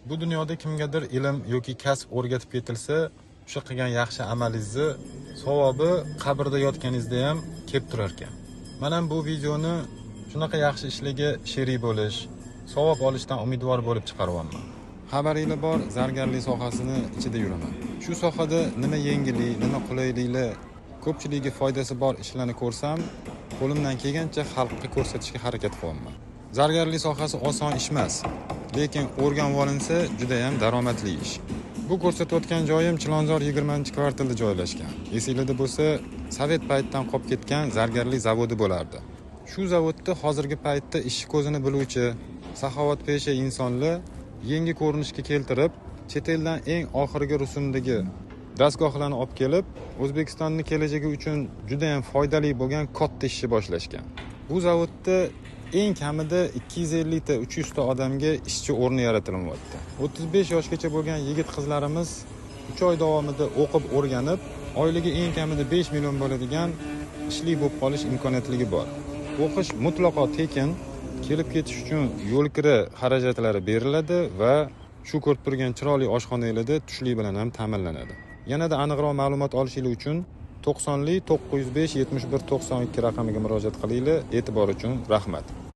Bu dunyoda kimgadir ilm yoki kasb o'rgatib ketilsa, o'sha qilgan yaxshi amalingizni savobi qabrda yotganingizda ham kelib turar ekan. Men ham bu videoni shunaqa yaxshi ishlarga sherik bo'lish, savob olishdan umidvor bo'lib chiqaryapman. Xabaringlar bor, zargarlik sohasini ichida yuraman. Shu sohada nima yengillik, nima qulayliklar, ko'pchiligiga foydasi bor ishlarni ko'rsam, qo'limdan kelgancha xalqqa ko'rsatishga harakat qilaman. Zargarlik sohasi oson ish emas, lekin o'rganib olinsa juda ham daromadli ish. Bu ko'rsatayotgan joyim Chilonzor 20-kvartalda joylashgan. Esingizda bo'lsa, sovet paytidan qolib ketgan zargarlik zavodi bo'lardi. Shu zavodda hozirgi paytda ish ko'zini biluvchi, saxovatpesha insonlar yangi ko'rinishga keltirib, chet eldan eng oxirgi rusumdagi dastgohlarni olib kelib, O'zbekistonning kelajagi uchun juda ham foydali bo'lgan katta ishni boshlashgan. Bu zavodda eng kamida 250 ta 300 ta odamga ishchi o'rni yaratilmoqda. 35 yoshgacha bo'lgan yigit-qizlarimiz 3 oy davomida o'qib o'rganib, oyligi eng kamida 5 million bo'ladigan ishli bo'lib qolish imkoniyatligi bor. O'qish mutlaqo tekin, kelib ketish uchun yo'l kira xarajatlari beriladi va shu ko'rib turgan chiroyli oshxonalarda tushlik bilan ham ta'minlanadi. Yanada aniqroq ma'lumot olishingiz uchun 90 905 71 92 raqamiga murojaat qilinglar. E'tibor uchun rahmat.